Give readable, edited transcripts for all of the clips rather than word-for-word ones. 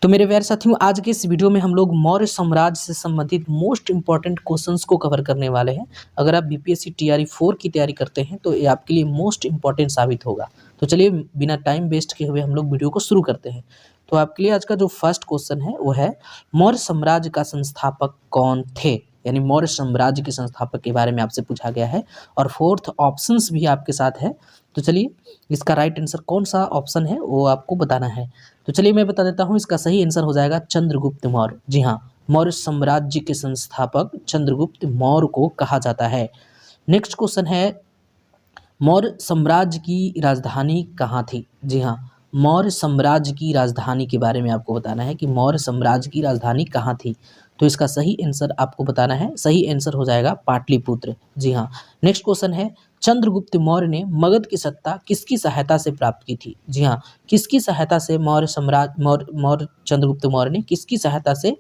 तो मेरे प्यारे साथियों, आज के इस वीडियो में हम लोग मौर्य साम्राज्य से संबंधित मोस्ट इंपॉर्टेंट क्वेश्चंस को कवर करने वाले हैं। अगर आप बीपीएससी टीआरई 4 की तैयारी करते हैं तो ये आपके लिए मोस्ट इंपॉर्टेंट साबित होगा। तो चलिए बिना टाइम वेस्ट किए हुए हम लोग वीडियो को शुरू करते हैं। तो आपके लिए आज का जो फर्स्ट क्वेश्चन है वो है, मौर्य साम्राज्य का संस्थापक कौन थे? यानी मौर्य साम्राज्य के संस्थापक के बारे में आपसे पूछा गया है और फोर्थ ऑप्शंस भी आपके साथ है। तो चलिए इसका राइट आंसर कौन सा ऑप्शन है वो आपको बताना है। तो चलिए मैं बता देता हूँ, इसका सही आंसर हो जाएगा चंद्रगुप्त मौर्य। जी हाँ, मौर्य साम्राज्य के संस्थापक चंद्रगुप्त मौर्य को कहा जाता है। नेक्स्ट क्वेश्चन है, मौर्य साम्राज्य की राजधानी कहाँ थी? जी हाँ, मौर्य साम्राज्य की राजधानी के बारे में आपको बताना है कि मौर्य साम्राज्य की राजधानी कहाँ थी। तो इसका सही आंसर आपको बताना है, सही आंसर हो जाएगा पाटलिपुत्र। जी हाँ। नेक्स्ट क्वेश्चन है, चंद्रगुप्त मौर्य ने मगध की सत्ता किसकी सहायता से प्राप्त की थी? जी हाँ, किसकी सहायता से मौर्य सम्राट मौर्य चंद्रगुप्त मौर्य ने किसकी सहायता से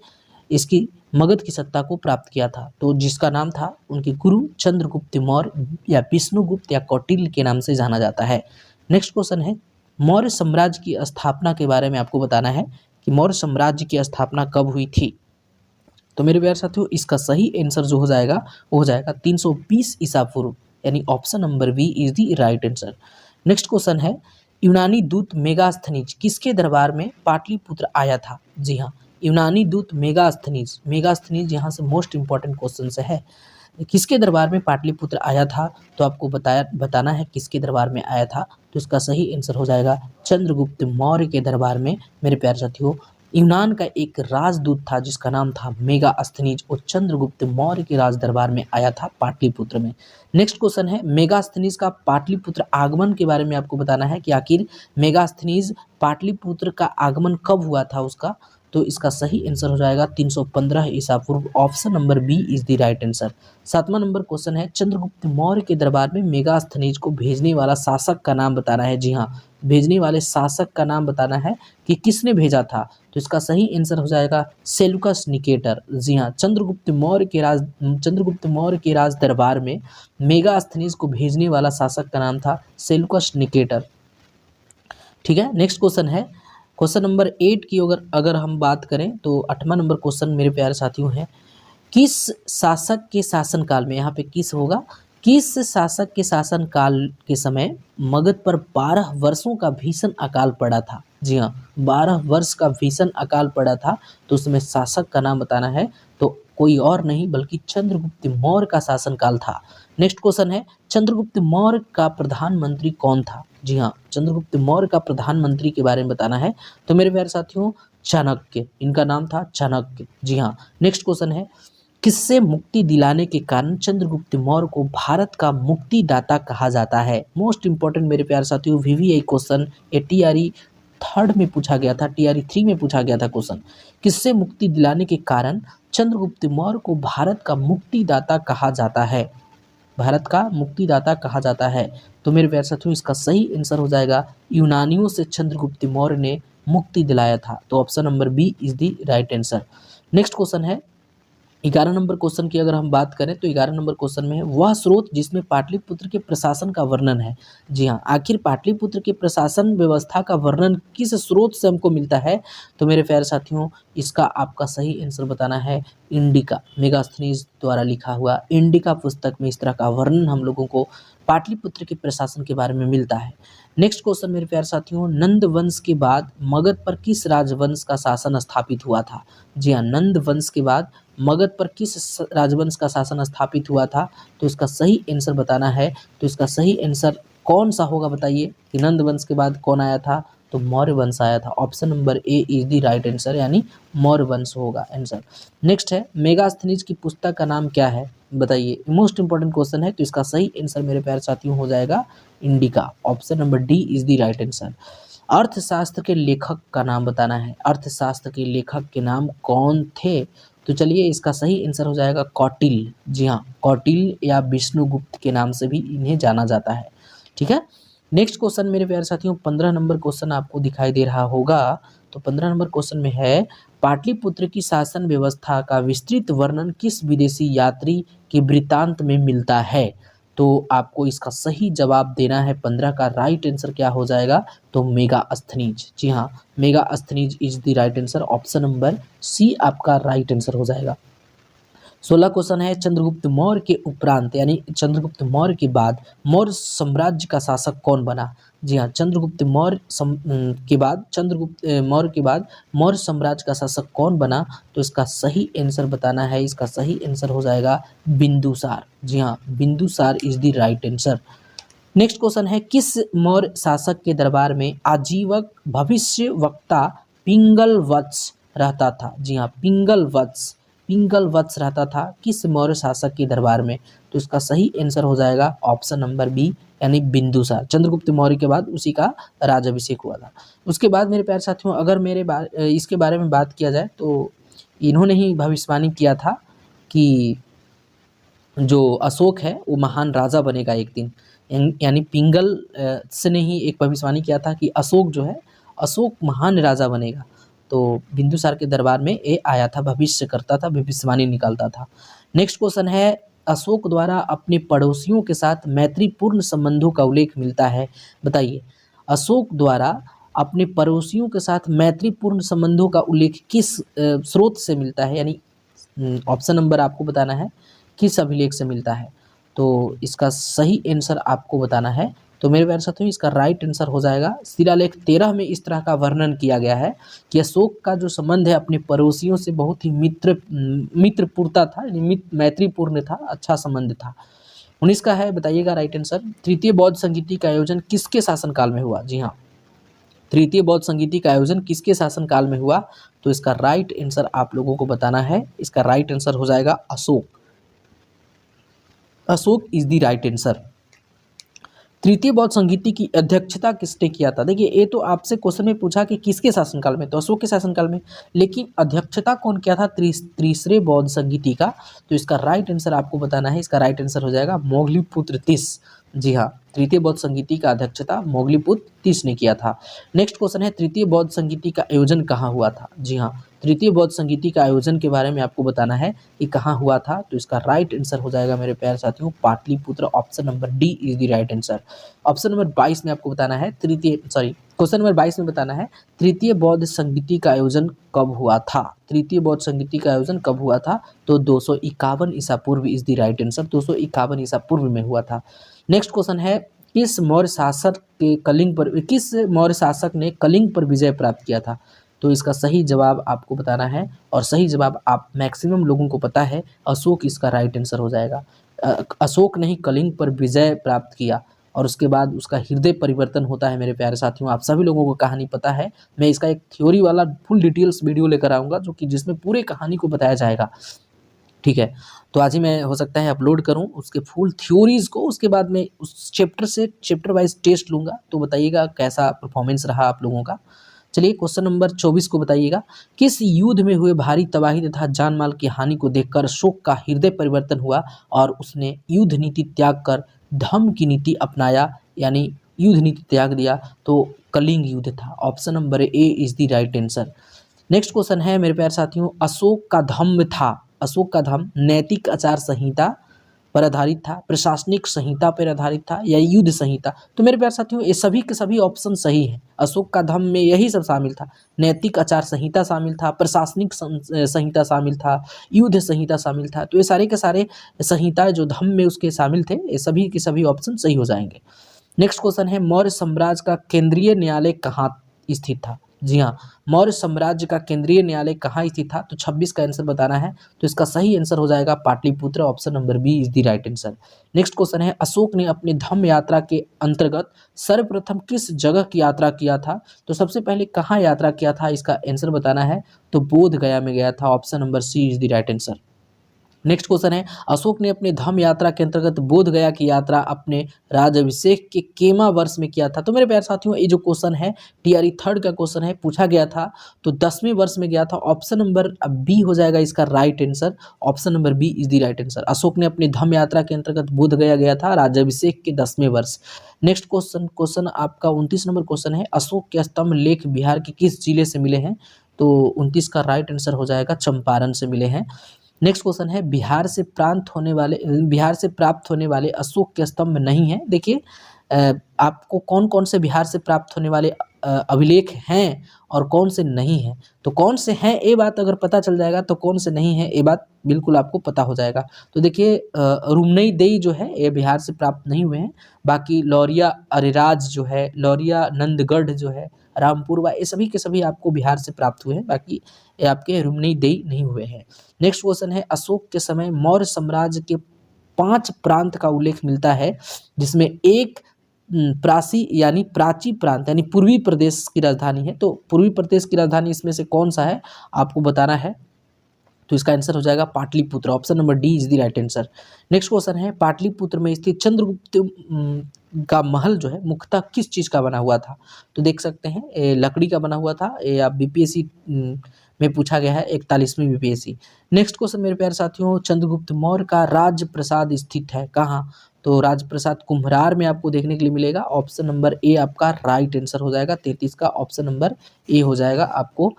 इसकी मगध की सत्ता को प्राप्त किया था? तो जिसका नाम था उनके गुरु चंद्रगुप्त मौर्य या विष्णुगुप्त या कौटिल्य के नाम से जाना जाता है। नेक्स्ट क्वेश्चन है, मौर्य साम्राज्य की स्थापना के बारे में आपको बताना है कि मौर्य साम्राज्य की स्थापना कब हुई थी। तो मेरे प्यारे साथियों, इसका सही आंसर जो हो जाएगा वो हो जाएगा 320 ईसा पूर्व, यानी option number B is the right answer. Next question है, यूनानी दूत मेगास्थनीज किसके दरबार में पाटलिपुत्र आया था? जी हाँ, यूनानी दूत मेगास्थनीज यहाँ से मोस्ट इंपॉर्टेंट क्वेश्चन से है, किसके दरबार में पाटलिपुत्र आया था? तो आपको बताना है किसके दरबार में आया था। तो इसका सही आंसर हो जाएगा चंद्रगुप्त मौर्य के दरबार में। मेरे प्यारे साथियों, यूनान का एक राजदूत था जिसका नाम था मेगास्थनीज, और चंद्रगुप्त मौर्य के राज दरबार में आया था पाटलिपुत्र में। नेक्स्ट क्वेश्चन है, मेगास्थनीज का पाटलिपुत्र आगमन के बारे में आपको बताना है कि आखिर मेगास्थनीज पाटलिपुत्र का आगमन कब हुआ था उसका। तो इसका सही आंसर हो जाएगा 315 ईसा पूर्व, option number B is the right answer. सातवां नंबर क्वेश्चन है, चंद्रगुप्त मौर्य के दरबार में मेगास्थनीज को भेजने वाला शासक का नाम बताना है। जी हाँ, भेजने वाले शासक का नाम बताना है कि किसने भेजा था। तो इसका सही आंसर हो जाएगा सेल्यूकस निकेटर। जी हाँ, चंद्रगुप्त मौर्य के राज दरबार में मेगास्थनीज को भेजने वाला शासक का नाम था सेल्यूकस निकेटर। ठीक है। नेक्स्ट क्वेश्चन है, क्वेश्चन नंबर 8 की अगर हम बात करें तो 8वां नंबर क्वेश्चन मेरे प्यारे साथियों है, किस शासक के शासनकाल में, यहाँ पे किस होगा, किस शासक के शासनकाल के समय मगध पर 12 वर्षों का भीषण अकाल पड़ा था? जी हाँ, 12 वर्ष का भीषण अकाल पड़ा था। तो उसमें शासक का नाम बताना है, तो कोई और नहीं बल्कि चंद्रगुप्त मौर्य का शासनकाल था। नेक्स्ट क्वेश्चन है, चंद्रगुप्त मौर्य का प्रधानमंत्री कौन था? जी हाँ, चंद्रगुप्त मौर्य का प्रधानमंत्री के बारे में बताना है। तो मेरे प्यारे साथियों, चाणक्य, इनका नाम था चाणक्य। जी हाँ। नेक्स्ट क्वेश्चन है, किससे मुक्ति दिलाने के कारण चंद्रगुप्त मौर्य को भारत का मुक्तिदाता कहा जाता है? मोस्ट इंपॉर्टेंट मेरे प्यारे साथियों, वीवीआई क्वेश्चन ये टीआरई 3 में पूछा गया था, टीआरई 3 में पूछा गया था क्वेश्चन, किससे मुक्ति दिलाने के कारण चंद्रगुप्त मौर्य को भारत का मुक्तिदाता कहा जाता है? भारत का मुक्तिदाता कहा जाता है। तो मेरे प्यारे साथियों, इसका सही आंसर हो जाएगा यूनानियों से चंद्रगुप्त मौर्य ने मुक्ति दिलाया था। तो option number B is the right answer. Next question है, 11 नंबर क्वेश्चन की अगर हम बात करें तो 11 नंबर क्वेश्चन में है, वह स्रोत जिसमें पाटलिपुत्र के प्रशासन का वर्णन है। जी हाँ, आखिर पाटलिपुत्र के प्रशासन व्यवस्था का वर्णन किस स्रोत से हमको मिलता है? तो मेरे प्यारे साथियों, इसका आपका सही आंसर बताना है इंडिका, मेगास्थनीज द्वारा लिखा हुआ इंडिका पुस्तक में इस तरह का वर्णन हम लोगों को पाटलिपुत्र के प्रशासन के बारे में मिलता है। नेक्स्ट क्वेश्चन मेरे प्यारे साथियों, नंद वंश के बाद मगध पर किस राजवंश का शासन स्थापित हुआ था? जी हाँ, नंद वंश के बाद मगध पर किस राजवंश का शासन स्थापित हुआ था? तो इसका सही आंसर बताना है। तो इसका सही आंसर कौन सा होगा बताइए कि नंद वंश के बाद कौन आया था? तो मौर्य वंश आया था। Option number A is the right answer, यानी मौर्य वंश होगा आंसर। नेक्स्ट है, मेगास्थनीज की पुस्तक का नाम क्या है बताइए? मोस्ट इंपॉर्टेंट क्वेश्चन है। तो इसका सही आंसर मेरे प्यारे साथियों हो जाएगा indica. Option number D is the right answer. अर्थशास्त्र के लेखक का नाम बताना है। अर्थशास्त्र के लेखक के नाम कौन थे? तो चलिए इसका सही आंसर हो जाएगा कौटिल्य। जी हाँ, कौटिल्य या विष्णुगुप्त के नाम से भी इन्हें जाना जाता है। ठीक है। नेक्स्ट क्वेश्चन मेरे प्यारे साथियों, 15 नंबर क्वेश्चन आपको दिखाई दे रहा होगा। तो 15 नंबर क्वेश्चन में है, पाटलिपुत्र की शासन व्यवस्था का विस्तृत वर्णन किस विदेशी यात्री के वृत्तांत में मिलता है? तो आपको इसका सही जवाब देना है 15 का राइट आंसर क्या हो जाएगा, तो मेगास्थनीज। जी हाँ, Megasthenes is the right answer. Option number C आपका राइट आंसर हो जाएगा। 16 क्वेश्चन है, चंद्रगुप्त मौर्य के उपरांत यानी चंद्रगुप्त मौर्य के बाद मौर्य साम्राज्य का शासक कौन बना। जी हाँ, चंद्रगुप्त मौर्य के बाद चंद्रगुप्त मौर्य के बाद मौर्य साम्राज्य का शासक कौन बना, तो इसका सही आंसर बताना है। इसका सही आंसर हो जाएगा बिंदुसार। जी हाँ, Bindusara is the right answer. Next question है, किस मौर्य शासक के दरबार में आजीवक भविष्य वक्ता पिंगल वत्स रहता था। जी हाँ, पिंगल वत्स रहता था किस मौर्य शासक के दरबार में, तो इसका सही आंसर हो जाएगा ऑप्शन नंबर बी यानी बिंदुसार। चंद्रगुप्त मौर्य के बाद उसी का राज्याभिषेक हुआ था। उसके बाद मेरे प्यारे साथियों, अगर इसके बारे में बात किया जाए तो इन्होंने ही भविष्यवाणी किया था कि जो अशोक है वो महान राजा बनेगा एक दिन, यानी पिंगल से ने ही एक भविष्यवाणी किया था कि अशोक जो है, अशोक महान राजा बनेगा। तो बिंदुसार के दरबार में ये आया था, भविष्य करता था, भविष्यवाणी निकालता था। नेक्स्ट क्वेश्चन है, अशोक द्वारा अपने पड़ोसियों के साथ मैत्रीपूर्ण संबंधों का उल्लेख मिलता है। बताइए, अशोक द्वारा अपने पड़ोसियों के साथ मैत्रीपूर्ण संबंधों का उल्लेख किस स्रोत से मिलता है, यानी ऑप्शन नंबर आपको बताना है किस अभिलेख से मिलता है। तो इसका सही आंसर आपको बताना है। तो मेरे प्यारे साथियों, इसका राइट आंसर हो जाएगा शिलालेख 13 में इस तरह का वर्णन किया गया है कि अशोक का जो संबंध है अपने पड़ोसियों से बहुत ही मित्रपूर्णता था, यानी मैत्रीपूर्ण था, अच्छा संबंध था। 19 का है, बताइएगा राइट आंसर। तृतीय बौद्ध संगीति का आयोजन किसके शासनकाल में हुआ। जी हाँ, तृतीय बौद्ध संगीति का आयोजन किसके शासनकाल में हुआ, तो इसका राइट आंसर आप लोगों को बताना है। इसका राइट आंसर हो जाएगा Ashok. Ashok is the right answer. तृतीय बौद्ध संगीति की अध्यक्षता किसने किया था। देखिए, ये तो आपसे क्वेश्चन में पूछा कि किसके शासनकाल में, तो अशोक के शासनकाल में, लेकिन अध्यक्षता कौन किया था, तीसरे बौद्ध संगीति का। तो इसका राइट आंसर आपको बताना है। इसका राइट आंसर हो जाएगा मोगलीपुत्र तीस। जी हाँ, तृतीय बौद्ध संगीति का अध्यक्षता मोगलीपुत्र तीस ने किया था। नेक्स्ट क्वेश्चन है, तृतीय बौद्ध संगीति का आयोजन कहाँ हुआ था। जी हाँ, तृतीय बौद्ध संगीति का आयोजन के बारे में आपको बताना है कि कहाँ हुआ था। तो इसका राइट आंसर हो जाएगा मेरे प्यारे साथियों Pataliputra. Option number D is the right answer. Option number 22 में आपको बताना है क्वेश्चन नंबर 22 में बताना है तृतीय बौद्ध संगीति का आयोजन कब हुआ था। तृतीय बौद्ध संगीति का आयोजन कब हुआ था, तो 251 ईसा पूर्व इज द राइट आंसर। 251 ईसा पूर्व में हुआ था। नेक्स्ट क्वेश्चन है, किस मौर्य शासक ने कलिंग पर विजय प्राप्त किया था। तो इसका सही जवाब आपको बताना है, और सही जवाब आप मैक्सिमम लोगों को पता है, अशोक इसका राइट आंसर हो जाएगा। अशोक ने ही कलिंग पर विजय प्राप्त किया और उसके बाद उसका हृदय परिवर्तन होता है। मेरे प्यारे साथियों, आप सभी लोगों को कहानी पता है। मैं इसका एक थ्योरी वाला फुल डिटेल्स वीडियो लेकर आऊँगा जो कि जिसमें पूरे कहानी को बताया जाएगा। ठीक है, तो आज ही मैं हो सकता है अपलोड करूं उसके फुल थ्योरीज को। उसके बाद मैं उस चैप्टर वाइज टेस्ट लूँगा। तो बताइएगा कैसा परफॉर्मेंस रहा आप लोगों का। चलिए, क्वेश्चन नंबर 24 को बताइएगा, किस युद्ध में हुए भारी तबाही तथा जान माल की हानि को देखकर अशोक का हृदय परिवर्तन हुआ और उसने युद्ध नीति त्याग कर धम्म की नीति अपनाया, यानी युद्ध नीति त्याग दिया। तो कलिंग युद्ध था। Option number A is the right answer. Next question है मेरे प्यारे साथियों, अशोक का धम्म नैतिक आचार संहिता पर आधारित था, प्रशासनिक संहिता पर आधारित था, या युद्ध संहिता। तो मेरे प्यारे साथियों, ये सभी के सभी ऑप्शन सही हैं। अशोक का धम्म में यही सब शामिल था। नैतिक आचार संहिता शामिल था, प्रशासनिक संहिता शामिल था, युद्ध संहिता शामिल था। तो ये सारे के सारे संहिताएं जो धम्म में उसके शामिल थे, ये सभी के सभी ऑप्शन सही हो जाएंगे। नेक्स्ट क्वेश्चन है, मौर्य साम्राज्य का केंद्रीय न्यायालय कहाँ स्थित था। जी हाँ, मौर्य साम्राज्य का केंद्रीय न्यायालय कहाँ स्थित था। तो 26 का आंसर बताना है। तो इसका सही आंसर हो जाएगा Pataliputra. Option number B is the right answer. Next question है, अशोक ने अपने धम्म यात्रा के अंतर्गत सर्वप्रथम किस जगह की यात्रा किया था। तो सबसे पहले कहाँ यात्रा किया था, इसका आंसर बताना है। तो बोध गया में गया था। Option number C is the right answer. Next question है, अशोक ने अपने धम्म यात्रा के अंतर्गत बोध गया की यात्रा अपने राज्याभिषेक के केमा वर्ष में किया था। तो मेरे प्यारे साथियों, ये जो क्वेश्चन है टीआरई 3 का क्वेश्चन है, पूछा गया था तो 10वें वर्ष में गया था। ऑप्शन नंबर बी हो जाएगा इसका right answer. Option number B is the right answer. Ashoka ने अपनी धम्म यात्रा के अंतर्गत बोध गया था राज्याभिषेक के 10वें वर्ष। नेक्स्ट क्वेश्चन आपका 29 नंबर क्वेश्चन है, अशोक के स्तंभ लेख बिहार के किस जिले से मिले हैं। तो 29 का राइट आंसर हो जाएगा चंपारण से मिले हैं। नेक्स्ट क्वेश्चन है बिहार से प्राप्त होने वाले अशोक के स्तंभ नहीं है। देखिए आपको कौन कौन से बिहार से प्राप्त होने वाले अभिलेख हैं और कौन से नहीं हैं। तो कौन से हैं ये बात अगर पता चल जाएगा तो कौन से नहीं है ये बात बिल्कुल आपको पता हो जाएगा। तो देखिए रुमनईदेई जो है ये बिहार से प्राप्त नहीं हुए हैं। बाकी लौरिया अरेराज जो है, लौरिया नंदगढ़ जो है, रामपुरवा, ये सभी के सभी आपको बिहार से प्राप्त हुए हैं। बाकी ये आपके रुमनईदेई नहीं हुए हैं। नेक्स्ट क्वेश्चन है अशोक के समय मौर्य साम्राज्य के 5 प्रांत का उल्लेख मिलता है, जिसमें एक प्राची यानी प्राची प्रांत यानी पूर्वी प्रदेश की राजधानी है। तो पूर्वी प्रदेश की राजधानी इसमें से कौन सा है आपको बताना है। तो इसका आंसर हो जाएगा Pataliputra. Option number D is the right answer. Next question है पाटलिपुत्र में स्थित चंद्रगुप्त का महल जो है मुख्यतः किस चीज़ का बना हुआ था। तो देख सकते हैं ये लकड़ी का बना हुआ था। ये आप बीपीएससी में पूछा गया है 41वीं बीपीएससी। नेक्स्ट क्वेश्चन मेरे प्यारे साथियों, चंद्रगुप्त मौर्य का राजप्रसाद स्थित है कहाँ। तो राजप्रसाद कुम्भरार में आपको देखने के लिए मिलेगा। ऑप्शन नंबर ए आपका राइट आंसर हो जाएगा। 33 का ऑप्शन नंबर ए हो जाएगा, आपको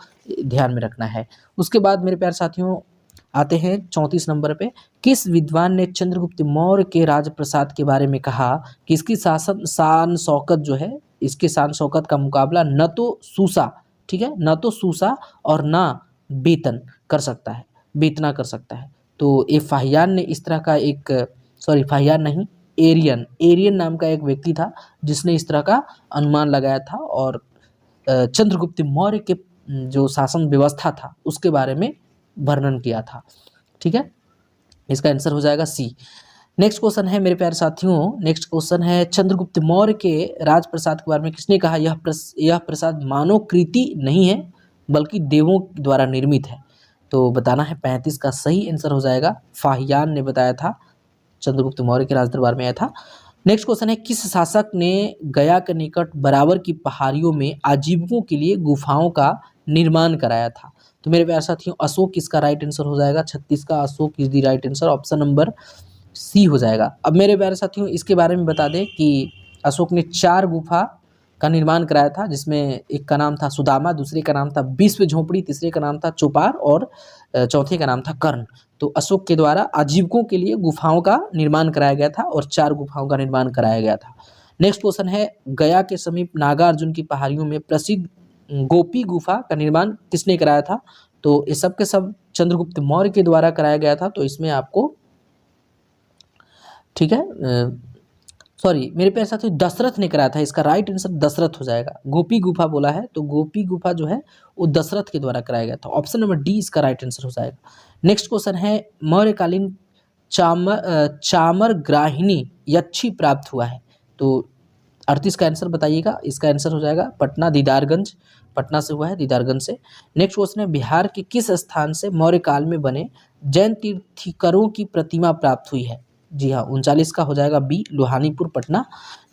ध्यान में रखना है। उसके बाद मेरे प्यारे साथियों आते हैं 34 नंबर पे। किस विद्वान ने चंद्रगुप्त मौर्य के राजप्रसाद के बारे में कहा कि इसकी शासन शान शौकत जो है, इसके शान शौकत का मुकाबला न तो सूसा, ठीक है, न तो सूसा और ना बेतना कर सकता है। तो ये फाहियान ने इस तरह का एक फाहियान नहीं, एरियन नाम का एक व्यक्ति था जिसने इस तरह का अनुमान लगाया था और चंद्रगुप्त मौर्य के जो शासन व्यवस्था था उसके बारे में वर्णन किया था। ठीक है, इसका आंसर हो जाएगा सी। नेक्स्ट क्वेश्चन है मेरे प्यारे साथियों, नेक्स्ट क्वेश्चन है चंद्रगुप्त मौर्य के राजप्रसाद के बारे में किसने कहा यह प्रसाद मानव कृति नहीं है बल्कि देवों द्वारा निर्मित है। तो बताना है 35 का सही आंसर हो जाएगा। फाहियान ने बताया था, चंद्रगुप्त मौर्य के राजदरबार में आया था। नेक्स्ट क्वेश्चन है किस शासक ने गया के निकट बराबर की पहाड़ियों में आजीविकों के लिए गुफाओं का निर्माण कराया था। तो मेरे प्यारे साथियों अशोक इसका राइट आंसर हो जाएगा। 36 का Ashoka is the right answer. Option number C हो जाएगा। अब मेरे प्यारे साथियों इसके बारे में बता दें कि अशोक ने 4 गुफा का निर्माण कराया था, जिसमें एक का नाम था सुदामा, दूसरे का नाम था विश्व झोपड़ी, तीसरे का नाम था चौपार और चौथे का नाम था कर्ण। तो अशोक के द्वारा आजीविकों के लिए गुफाओं का निर्माण कराया गया था और 4 गुफाओं का निर्माण कराया गया था। नेक्स्ट क्वेश्चन है गया के समीप नागार्जुन की पहाड़ियों में प्रसिद्ध गोपी गुफा का निर्माण किसने कराया था। तो ये सब के सब चंद्रगुप्त मौर्य के द्वारा कराया गया था। तो इसमें आपको, ठीक है, मेरे प्यारे साथियों दशरथ ने कराया था। इसका राइट आंसर दशरथ हो जाएगा। गोपी गुफा बोला है तो गोपी गुफा जो है वो दशरथ के द्वारा कराया गया था। ऑप्शन नंबर डी इसका राइट आंसर हो जाएगा। नेक्स्ट क्वेश्चन है मौर्यकालीन चामर ग्राहिणी यक्षी प्राप्त हुआ है। तो 38 का आंसर बताइएगा। इसका आंसर हो जाएगा पटना, दीदारगंज, पटना से हुआ है, दीदारगंज से। नेक्स्ट क्वेश्चन है बिहार के किस स्थान से मौर्य काल में बने जैन तीर्थंकरों की प्रतिमा प्राप्त हुई है। जी हाँ, 39 का हो जाएगा B, Lohanipur, Patna.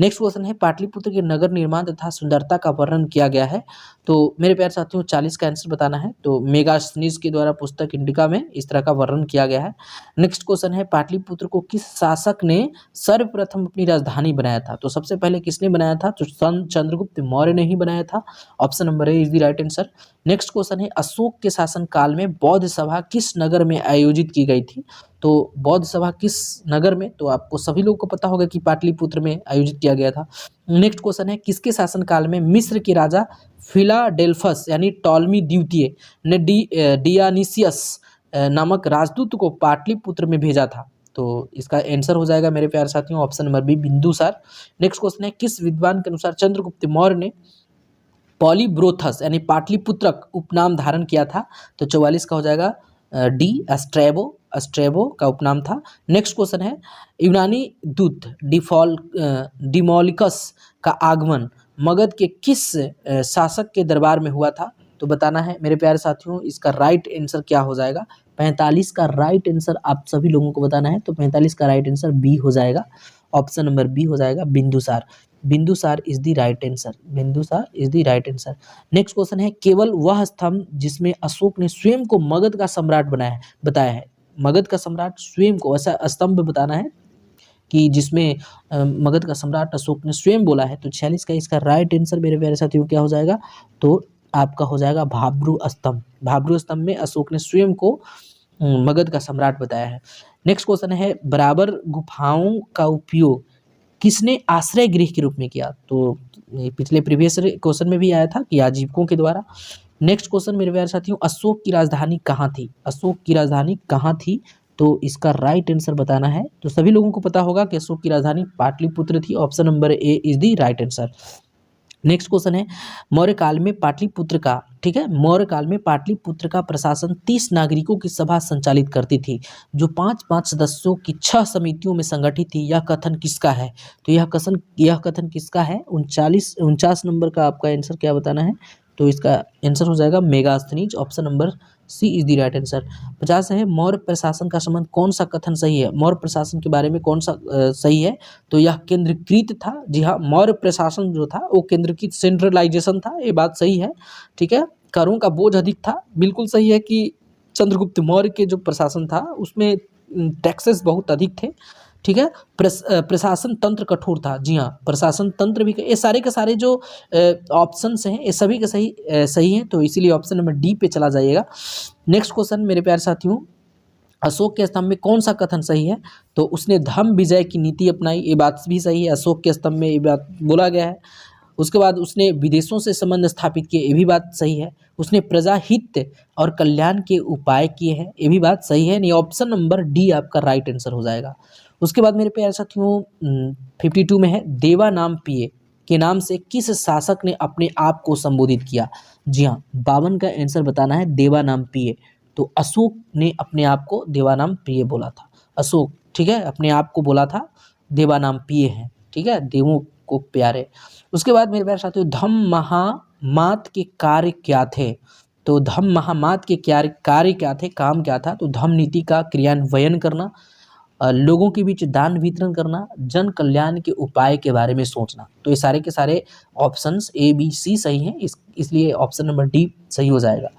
Next question है पाटलिपुत्र के नगर निर्माण तथा सुंदरता का वर्णन किया गया है। तो मेरे प्यारे साथियों 40 का आंसर बताना है। तो मेगास्थनीज के द्वारा पुस्तक इंडिका में इस तरह का वर्णन किया गया है। नेक्स्ट क्वेश्चन है पाटलिपुत्र को किस शासक ने सर्वप्रथम अपनी राजधानी बनाया था। तो सबसे पहले किसने बनाया था, तो चंद्रगुप्त मौर्य ने ही बनाया था। Option number A is the right answer. Next question है अशोक के शासन काल में बौद्ध सभा किस नगर में आयोजित की गई थी। तो बौद्ध सभा किस नगर में, तो आपको सभी लोगों को पता होगा कि पाटलिपुत्र में आयोजित किया गया था। नेक्स्ट क्वेश्चन है किसके शासनकाल में मिस्र के राजा फिलाडेल्फस यानी टॉलमी द्वितीय ने डियानिसियस नामक राजदूत को पाटलिपुत्र में भेजा था। तो इसका आंसर हो जाएगा मेरे प्यारे साथियों option number B, Bindusara. Next question है किस विद्वान के अनुसार चंद्रगुप्त मौर्य ने पॉलीब्रोथस यानी पाटलिपुत्रक उपनाम धारण किया था। तो 44 का हो जाएगा डी, अस्ट्रेबो का उपनाम था। नेक्स्ट क्वेश्चन है यूनानी दूत डिमोलिकस का आगमन मगध के किस शासक के दरबार में हुआ था। तो बताना है मेरे प्यारे साथियों इसका राइट आंसर क्या हो जाएगा। 45 का राइट आंसर आप सभी लोगों को बताना है। तो 45 का राइट आंसर बी हो जाएगा। ऑप्शन नंबर बी हो जाएगा, Bindusara. Bindusara is the right answer. Bindusara is the right answer. Next question है केवल वह स्तंभ जिसमें अशोक ने स्वयं को मगध का सम्राट बताया है। मगध का सम्राट स्वयं को, ऐसा स्तंभ बताना है कि जिसमें मगध का सम्राट अशोक ने स्वयं बोला है। तो 46 का इसका राइट आंसर मेरे प्यारे साथियों क्या हो जाएगा, तो आपका हो जाएगा भाब्रू स्तंभ। भाब्रू स्तंभ में अशोक ने स्वयं को मगध का सम्राट बताया है। नेक्स्ट क्वेश्चन है बराबर गुफाओं का उपयोग किसने आश्रय गृह के रूप में किया? तो ये पिछले प्रीवियस क्वेश्चन में भी आया था कि आजीविकों के द्वारा। नेक्स्ट क्वेश्चन मेरे प्यारे साथियों, अशोक की राजधानी कहाँ थी? अशोक की राजधानी कहाँ थी? तो इसका राइट आंसर बताना है। तो सभी लोगों को पता होगा कि अशोक की राजधानी पाटलिपुत्र थी। Option number A is the right answer. Next question है मौर्य काल में पाटलिपुत्र का, ठीक है, मौर्य काल में पाटलिपुत्र का प्रशासन 30 नागरिकों की सभा संचालित करती थी जो 5-5 सदस्यों की 6 समितियों में संगठित थी। यह कथन किसका है? तो यह कथन किसका है? 49 नंबर का आपका आंसर क्या बताना है? तो इसका आंसर हो जाएगा Megasthenes. Option number C is the right answer. 50 है मौर्य प्रशासन का संबंध कौन सा कथन सही है? मौर्य प्रशासन के बारे में कौन सा सही है? तो यह केंद्रीकृत था। जी हाँ, मौर्य प्रशासन जो था वो केंद्रीकृत, सेंट्रलाइजेशन था, ये बात सही है। ठीक है, करों का बोझ अधिक था, बिल्कुल सही है कि चंद्रगुप्त मौर्य के जो प्रशासन था उसमें टैक्सेस बहुत अधिक थे। ठीक है, प्रशासन तंत्र कठोर था। जी हाँ, प्रशासन तंत्र भी, ये सारे के सारे जो ऑप्शंस हैं ये सभी के सही हैं, तो इसीलिए ऑप्शन नंबर डी पे चला जाइएगा। नेक्स्ट क्वेश्चन मेरे प्यारे साथियों, अशोक के स्तंभ में कौन सा कथन सही है? तो उसने धम्म विजय की नीति अपनाई, ये बात भी सही है, अशोक के स्तंभ में ये बात बोला गया है। उसके बाद उसने विदेशों से संबंध स्थापित किए, ये भी बात सही है। उसने प्रजा हित और कल्याण के उपाय किए हैं, ये भी बात सही है। नहीं, ऑप्शन नंबर डी आपका राइट आंसर हो जाएगा। उसके बाद मेरे प्यारे साथियों 52 में है देवा नाम पिए के नाम से किस शासक ने अपने आप को संबोधित किया? जी हाँ, 52 का आंसर बताना है, देवा नाम पिए। तो अशोक ने अपने आप को देवा नाम प्रिय बोला था। अशोक, ठीक है, अपने आप को बोला था देवा नाम प्रिय है, ठीक है, देवों को प्यारे। उसके बाद मेरे प्यारे साथियों धम्म महामात के कार्य क्या थे? तो धम्म महामात के कार्य क्या थे, काम क्या था? तो धम्म नीति का क्रियान्वयन करना, लोगों के बीच दान वितरण करना, जन कल्याण के उपाय के बारे में सोचना। तो ये सारे के सारे ऑप्शंस ए बी सी सही हैं, इसलिए ऑप्शन नंबर डी सही हो जाएगा।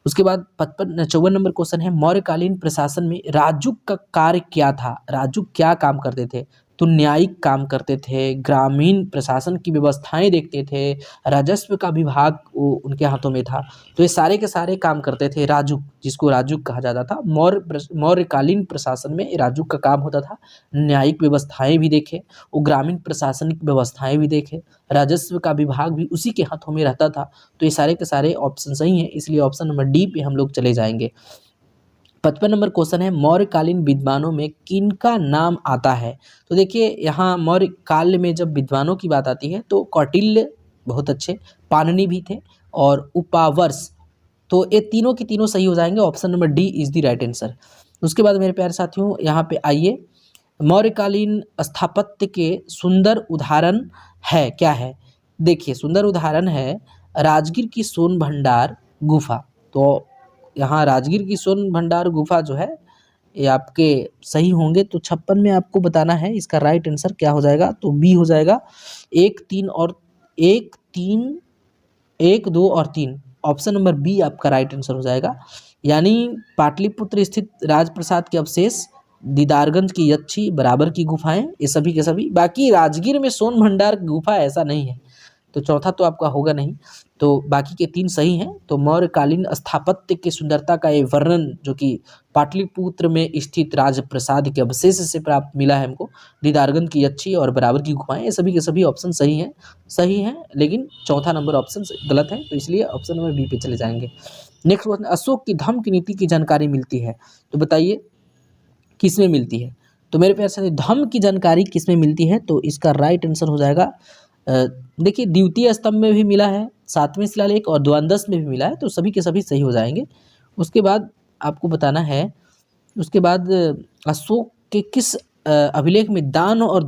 उसके बाद 54 नंबर क्वेश्चन है मौर्यकालीन प्रशासन में राजुक का कार्य क्या था? राजुक क्या काम करते थे? तो न्यायिक काम करते थे, ग्रामीण प्रशासन की व्यवस्थाएं देखते थे, राजस्व का विभाग उनके हाथों में था। तो ये सारे के सारे काम करते थे राजुक, जिसको राजुक कहा जाता था। मौर्यकालीन प्रशासन में राजुक का काम होता था। न्यायिक व्यवस्थाएं भी देखे, वो ग्रामीण प्रशासनिक व्यवस्थाएं भी देखे, राजस्व का विभाग भी उसी के हाथों में रहता था। तो ये सारे के सारे ऑप्शन सही हैं, इसलिए ऑप्शन नंबर डी पे हम लोग चले जाएंगे। 55 नंबर क्वेश्चन है मौर्यकालीन विद्वानों में किनका नाम आता है? तो देखिए यहाँ मौर्य काल में जब विद्वानों की बात आती है तो कौटिल्य बहुत अच्छे, पाणिनि भी थे और उपावर्स, तो ये तीनों के तीनों सही हो जाएंगे। Option number D is the right answer. उसके बाद मेरे प्यारे साथियों यहाँ पे आइए, मौर्यकालीन स्थापत्य के सुंदर उदाहरण है क्या है? देखिए सुंदर उदाहरण है राजगीर की सोन भंडार गुफा। तो यहाँ राजगीर की सोन भंडार गुफा जो है ये आपके सही होंगे। तो 56 में आपको बताना है इसका राइट आंसर क्या हो जाएगा? तो बी हो जाएगा। 1, 2 और 3, ऑप्शन नंबर बी आपका राइट आंसर हो जाएगा। यानी पाटलिपुत्र स्थित राजप्रसाद के अवशेष, दीदारगंज की यक्षी, बराबर की गुफाएं, ये सभी के सभी। बाकी राजगीर में सोन भंडार गुफा ऐसा नहीं है, तो चौथा तो आपका होगा नहीं। तो बाकी के 3 सही हैं। तो मौर्यकालीन स्थापत्य की सुंदरता का ये वर्णन जो कि पाटलिपुत्र में स्थित राजप्रसाद के अवशेष से प्राप्त मिला है हमको, दीदारगंज की अच्छी और बराबर की गुफाएं, ये सभी के सभी ऑप्शन सही हैं, लेकिन चौथा नंबर ऑप्शन गलत है, तो इसलिए ऑप्शन नंबर बी पे चले जाएंगे। नेक्स्ट क्वेश्चन, अशोक की धम्म की नीति की जानकारी मिलती है, तो बताइए किस में मिलती है? तो मेरे प्यारे साथी धम्म की जानकारी किस में मिलती है? तो इसका राइट आंसर हो जाएगा, देखिए द्वितीय स्तंभ में भी मिला है, 7वें शिलालेख और द्वादश में भी मिला है, तो सभी के सभी सही हो जाएंगे। उसके बाद आपको बताना है, उसके बाद अशोक के किस अभिलेख में दान और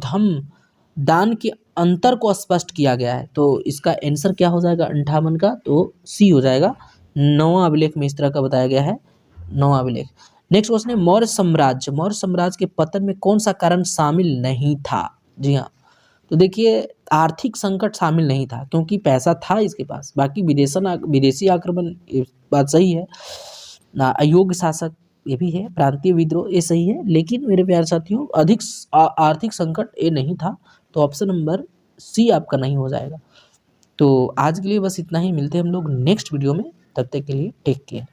दान के अंतर को स्पष्ट किया गया है? तो इसका आंसर क्या हो जाएगा 58 का? तो सी हो जाएगा। 9वां अभिलेख में इस तरह का बताया गया है, 9वां अभिलेख। नेक्स्ट क्वेश्चन है मौर्य साम्राज्य के पतन में कौन सा कारण शामिल नहीं था? जी हाँ, तो देखिए आर्थिक संकट शामिल नहीं था क्योंकि पैसा था इसके पास। बाकी विदेशी आक्रमण, ये बात सही है ना, अयोग्य शासक ये भी है, प्रांतीय विद्रोह ये सही है, लेकिन मेरे प्यारे साथियों अधिक आर्थिक संकट ये नहीं था, तो ऑप्शन नंबर सी आपका नहीं हो जाएगा। तो आज के लिए बस इतना ही, मिलते हैं हम लोग नेक्स्ट वीडियो में, तब तक के लिए टेक केयर।